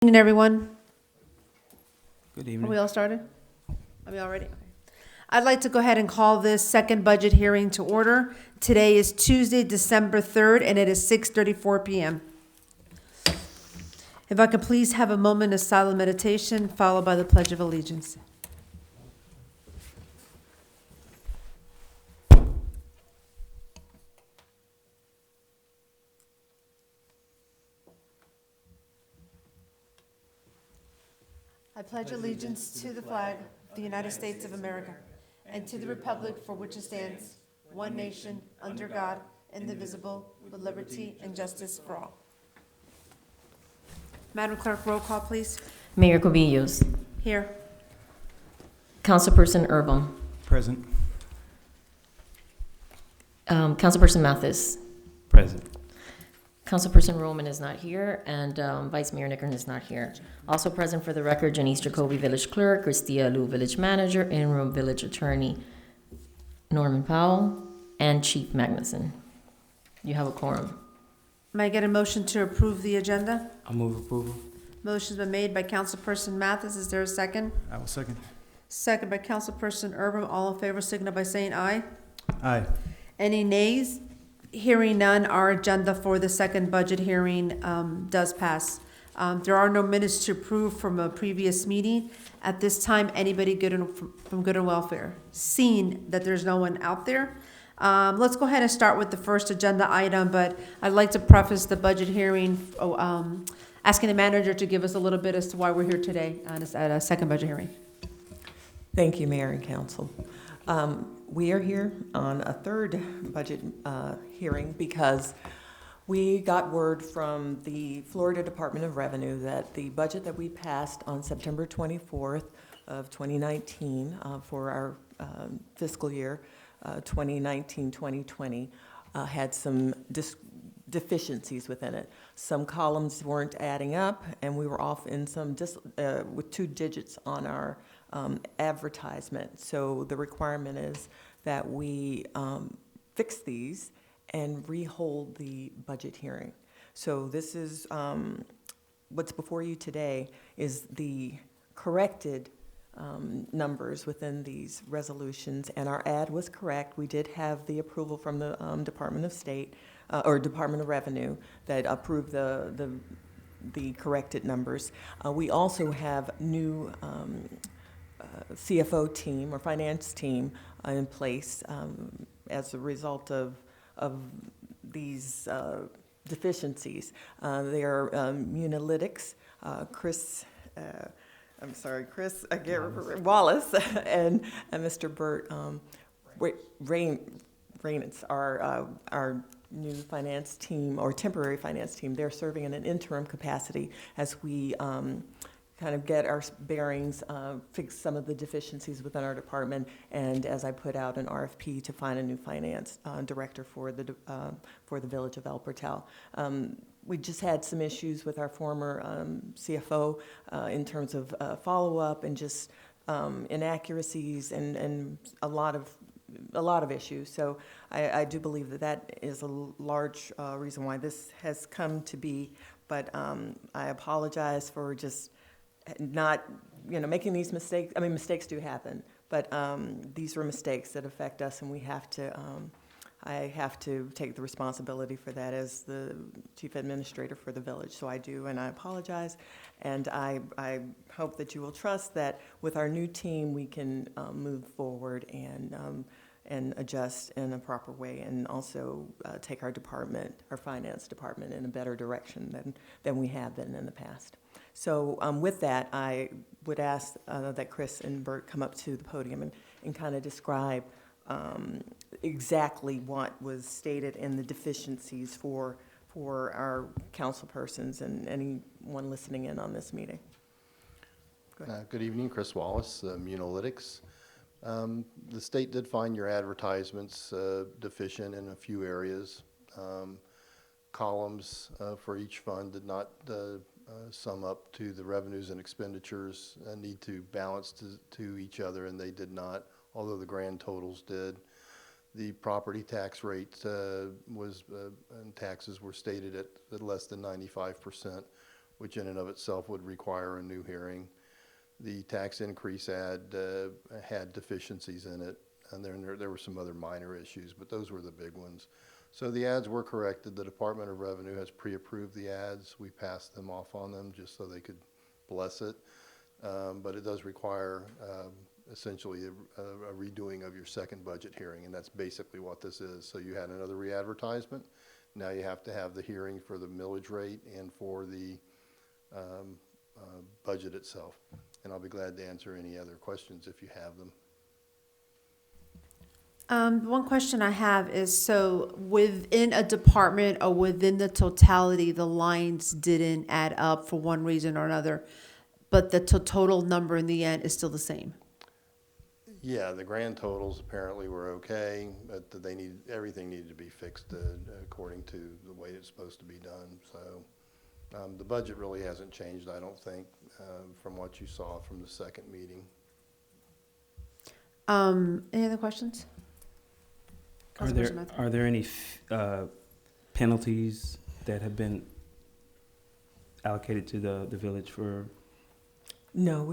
Evening, everyone. Good Are evening. we all started? Are we all ready? Okay. I'd like to go ahead and call this second budget hearing to order. Today is Tuesday, December 3rd, and it is 6:34 PM. If I could please have a moment of silent meditation, followed by the Pledge of Allegiance. I pledge allegiance to the flag of the United States of America and to the republic for which it stands, one nation, under God, indivisible, with liberty and justice for all. Madam Clerk, roll call, please. Mayor Cobillos. Here. Councilperson Urban. Present. Councilperson Mathis. Present. Councilperson Roman is not here, and Vice Mayor Nickern is not here. Also present for the record, Janice Jacoby, Village Clerk, Christia Liu, Village Manager, Interim Village Attorney Norman Powell, and Chief Magnuson. You have a quorum. May I get a motion to approve the agenda? I'll move approval. Motion's been made by Councilperson Mathis. Is there a second? I will second. Second by Councilperson Urban. All in favor, signify by saying aye. Aye. Any nays? Hearing none, our agenda for the second budget hearing does pass. There are no minutes to approve from a previous meeting. At this time, anybody from Good and Welfare? Seeing that there's no one out there, let's go ahead and start with the first agenda item, but I'd like to preface the budget hearing, asking the manager to give us a little bit as to why we're here today at a second budget hearing. Thank you, Mayor and Council. We are here on a third budget hearing because we got word from the Florida Department of Revenue that the budget that we passed on September 24th of 2019 for our fiscal year 2019-2020 had some deficiencies within it. Some columns weren't adding up, and we were off in some with 2 digits on our advertisement. So the requirement is that we fix these and rehold the budget hearing. So this is what's before you today is the corrected numbers within these resolutions, and our ad was correct. We did have the approval from the Department of State or Department of Revenue that approved the corrected numbers. We also have new CFO team or finance team in place as a result of these deficiencies. They are Munalytics, Chris Wallace and Mr. Burt Rainitz, our new finance team or temporary finance team. They're serving in an interim capacity as we kind of get our bearings, fix some of the deficiencies within our department, and as I put out an RFP to find a new finance director for the Village of El Portal. We just had some issues with our former CFO in terms of follow-up and just inaccuracies and a lot of issues. So I do believe that is a large reason why this has come to be. But I apologize for just not, making these mistakes. I mean, mistakes do happen, but these were mistakes that affect us, and we have to. I have to take the responsibility for that as the chief administrator for the village. So I do, and I apologize, and I hope that you will trust that with our new team we can move forward and adjust in a proper way, and also take our finance department, in a better direction than we have been in the past. So with that, I would ask that Chris and Bert come up to the podium and kind of describe exactly what was stated in the deficiencies for our council persons and anyone listening in on this meeting. Good evening, Chris Wallace, Munalytics. The state did find your advertisements deficient in a few areas. Columns for each fund did not sum up to the revenues and expenditures need to balance to each other, and they did not, although the grand totals did. The property tax rate and taxes were stated at less than 95%. which in and of itself would require a new hearing. The tax increase ad had deficiencies in it, and there were some other minor issues, but those were the big ones. So the ads were corrected. The Department of Revenue has pre-approved the ads. We passed them off on them just so they could bless it. But it does require essentially a redoing of your second budget hearing, and that's basically what this is. So you had another re-advertisement. Now you have to have the hearing for the millage rate and for the budget itself. And I'll be glad to answer any other questions if you have them. One question I have is, so within a department or within the totality, the lines didn't add up for one reason or another, but the total number in the end is still the same? Yeah, the grand totals apparently were okay, but everything needed to be fixed according to the way it's supposed to be done. So the budget really hasn't changed, I don't think, from what you saw from the second meeting. Any other questions? Councilperson Matthews? Are there any penalties that have been allocated to the village for? No,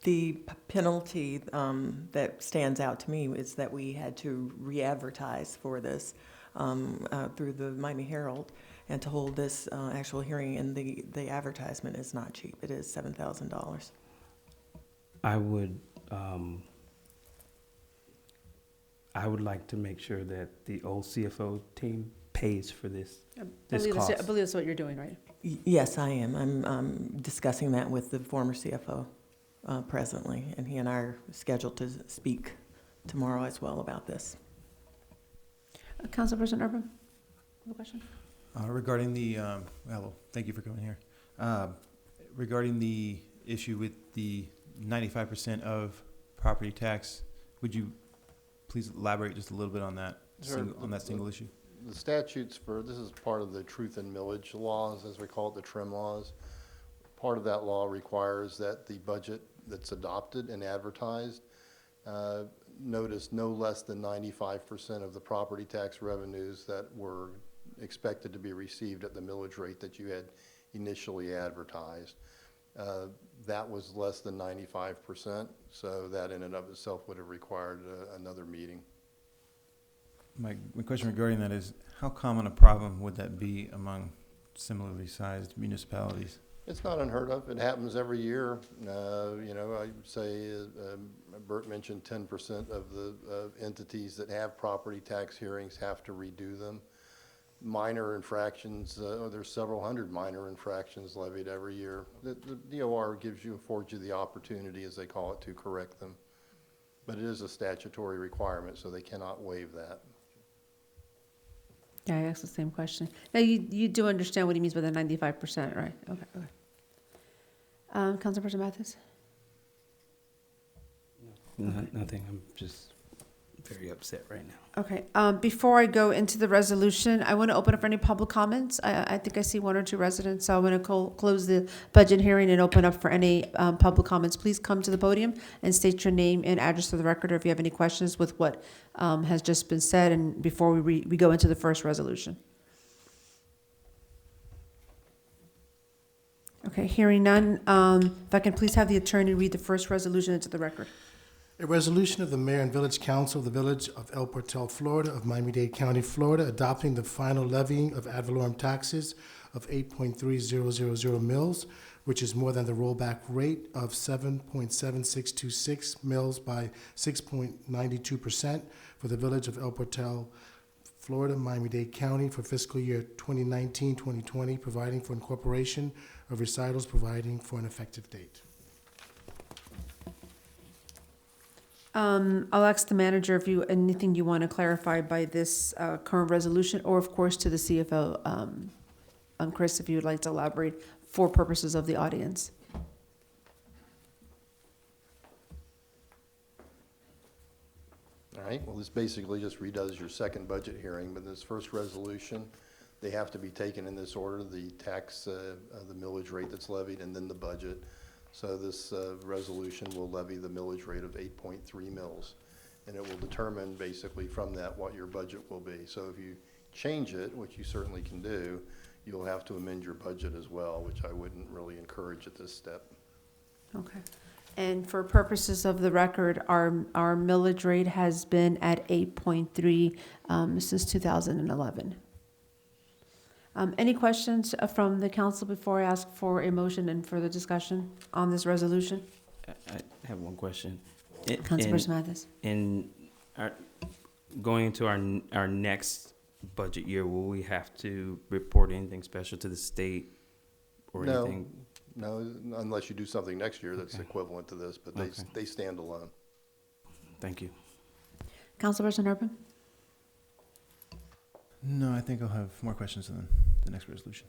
the penalty that stands out to me is that we had to re-advertise for this through the Miami Herald, and to hold this actual hearing, and the advertisement is not cheap. It is $7,000. I would like to make sure that the old CFO team pays for this I cost. believe that's what you're doing, right? Yes, I am. I'm discussing that with the former CFO presently, and he and I are scheduled to speak tomorrow as well about this. Councilperson Urban, have a question? Regarding the, hello, thank you for coming here. Regarding the issue with the 95% of property tax, would you please elaborate just a little bit on that, Sure. single issue? The statutes this is part of the truth and millage laws, as we call it, the TRIM laws. Part of that law requires that the budget that's adopted and advertised notice no less than 95% of the property tax revenues that were expected to be received at the millage rate that you had initially advertised. That was less than 95%, so that in and of itself would have required another meeting. My question regarding that is, how common a problem would that be among similarly sized municipalities? It's not unheard of. It happens every year. I would say Bert mentioned 10% of the entities that have property tax hearings have to redo them. Minor infractions, there's several hundred minor infractions levied every year. The DOR affords you the opportunity, as they call it, to correct them. But it is a statutory requirement, so they cannot waive that. Yeah, I asked the same question. Now, you do understand what he means by the 95%, right? Okay. Councilperson Mathis? Nothing. I'm just very upset right now. Okay, before I go into the resolution, I want to open up for any public comments. I think I see one or two residents, so I'm going to close the budget hearing and open up for any public comments. Please come to the podium and state your name and address for the record, or if you have any questions with what has just been said, and before we go into the first resolution. Okay, hearing none, if I can please have the attorney read the first resolution into the record. A resolution of the Mayor and Village Council of the Village of El Portal, Florida, of Miami-Dade County, Florida, adopting the final levying of ad valorem taxes of 8.3000 mils, which is more than the rollback rate of 7.7626 mils by 6.92% for the Village of El Portal, Florida, Miami-Dade County for fiscal year 2019-2020, providing for incorporation of recitals, providing for an effective date. I'll ask the manager if anything you want to clarify by this current resolution, or of course to the CFO, Chris, if you would like to elaborate for purposes of the audience. All right, well, this basically just redoes your second budget hearing, but this first resolution, they have to be taken in this order: the tax, the millage rate that's levied, and then the budget. So this resolution will levy the millage rate of 8.3 mils, and it will determine basically from that what your budget will be. So if you change it, which you certainly can do, you'll have to amend your budget as well, which I wouldn't really encourage at this step. Okay. And for purposes of the record, our millage rate has been at 8.3 since 2011. Any questions from the council before I ask for a motion and further discussion on this resolution? I have one question. Councilperson Mathis. In our, going into our next budget year, will we have to report anything special to the state or No. anything? No, unless you do something next year that's Okay. equivalent to this, but Okay. they stand alone. Thank you. Councilperson Urban? No, I think I'll have more questions on the next resolution.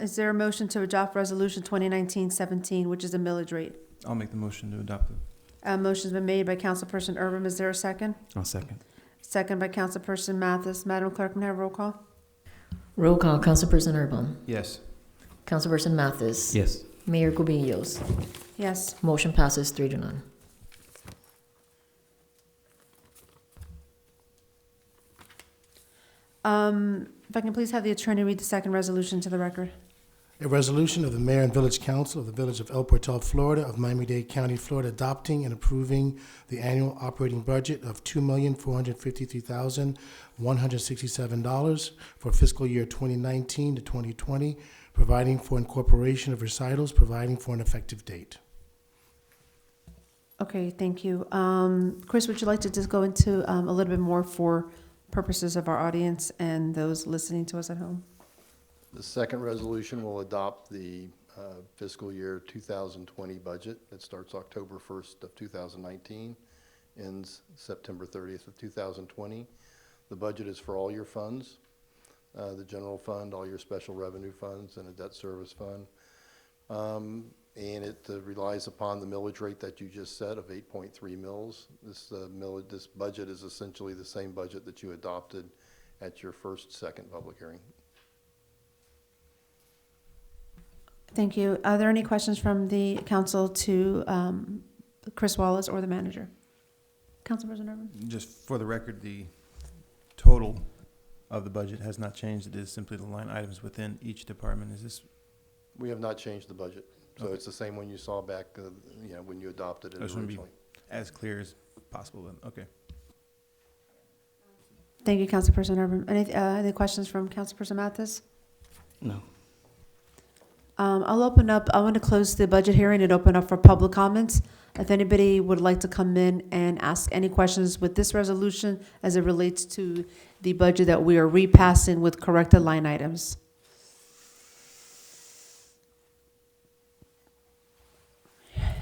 Is there a motion to adopt Resolution 2019-17, which is a millage rate? I'll make the motion to adopt it. Motion's been made by Councilperson Urban. Is there a second? I'll second. Second by Councilperson Mathis. Madam Clerk, may I have roll call? Roll call, Councilperson Urban. Yes. Councilperson Mathis. Yes. Mayor Cubillos. Yes. Motion passes 3-0. If I can please have the attorney read the second resolution to the record. A resolution of the Mayor and Village Council of the Village of El Portal, Florida, of Miami-Dade County, Florida, adopting and approving the annual operating budget of $2,453,167 for fiscal year 2019 to 2020, providing for incorporation of recitals, providing for an effective date. Okay, thank you. Chris, would you like to just go into a little bit more for purposes of our audience and those listening to us at home? The second resolution will adopt the fiscal year 2020 budget. It starts October 1st of 2019, ends September 30th of 2020. The budget is for all your funds, the general fund, all your special revenue funds, and a debt service fund. And it relies upon the millage rate that you just said of 8.3 mils. This budget is essentially the same budget that you adopted at your second public hearing. Thank you. Are there any questions from the council to Chris Wallace or the manager? Councilperson Urban? Just for the record, the total of the budget has not changed. It is simply the line items within each department. Is this, We have not changed the budget, so Okay. it's the same one you saw back, when you adopted it I just wanna be- originally. as clear as possible then? Okay. Thank you, Councilperson Urban. Any questions from Councilperson Mathis? No. I want to close the budget hearing and open up for public comments. If anybody would like to come in and ask any questions with this resolution as it relates to the budget that we are repassing with corrected line items.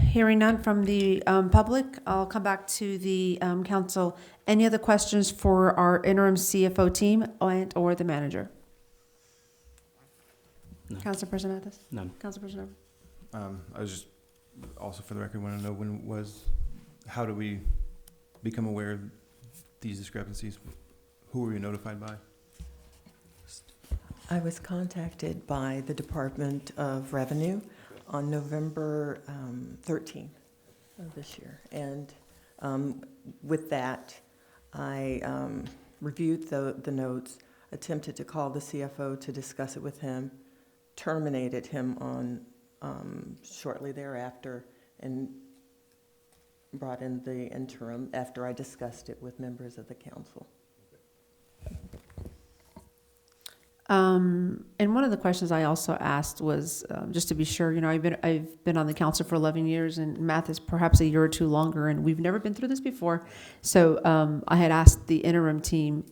Hearing none from the public, I'll come back to the council. Any other questions for our interim CFO team or the manager? No. Councilperson Mathis? None. Councilperson Urban? I was just, also for the record, want to know how do we become aware of these discrepancies? Who were you notified by? I was contacted by the Department of Revenue on November 13th of this year. And with that, I reviewed the notes, attempted to call the CFO to discuss it with him, terminated him on shortly thereafter, and brought in the interim after I discussed it with members of the council. And one of the questions I also asked was, just to be sure, I've been on the council for 11 years and Math is perhaps a year or two longer, and we've never been through this before. So I had asked the interim team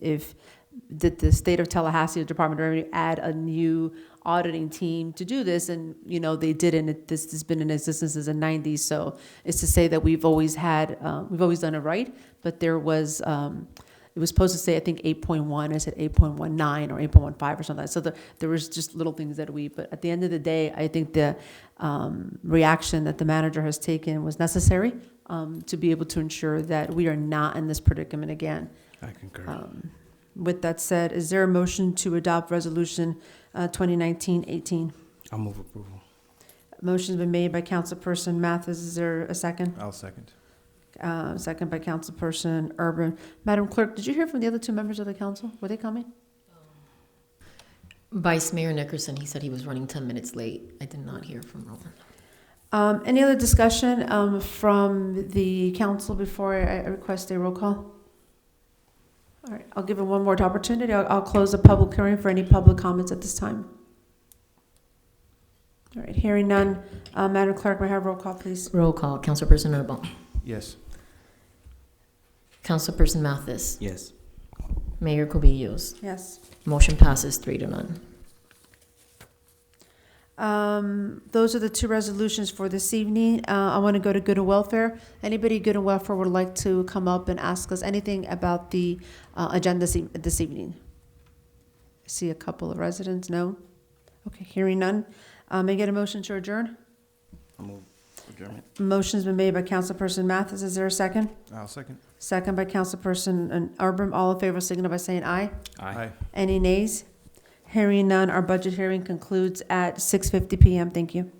did the state of Tallahassee Department of Revenue add a new auditing team to do this? And, they didn't. This has been in existence since the 90s. So it's to say that we've always done it right, but there was, it was supposed to say, I think 8.1, I said 8.19 or 8.15 or something. So there was just little things but at the end of the day, I think the reaction that the manager has taken was necessary to be able to ensure that we are not in this predicament again. I concur. With that said, is there a motion to adopt Resolution 2019-18? I'll move approval. Motion's been made by Councilperson Mathis. Is there a second? I'll second. Second by Councilperson Urban. Madam Clerk, did you hear from the other two members of the council? Were they coming? Vice Mayor Nickerson, he said he was running 10 minutes late. I did not hear from Roman. Any other discussion from the council before I request a roll call? All right, I'll give it one more opportunity. I'll close the public hearing for any public comments at this time. All right, hearing none. Madam Clerk, may I have roll call, please? Roll call. Councilperson Urban. Yes. Councilperson Mathis. Yes. Mayor Cubillos. Yes. Motion passes 3-0. Those are the two resolutions for this evening. I want to go to Good and Welfare. Anybody Good and Welfare would like to come up and ask us anything about the agenda this evening? I see a couple of residents. No? Okay, hearing none. May I get a motion to adjourn? I'll move adjournment. Motion's been made by Councilperson Mathis. Is there a second? I'll second. Second by Councilperson Urban. All in favor, signify by saying aye. Aye. Any nays? Hearing none, our budget hearing concludes at 6:50 PM. Thank you.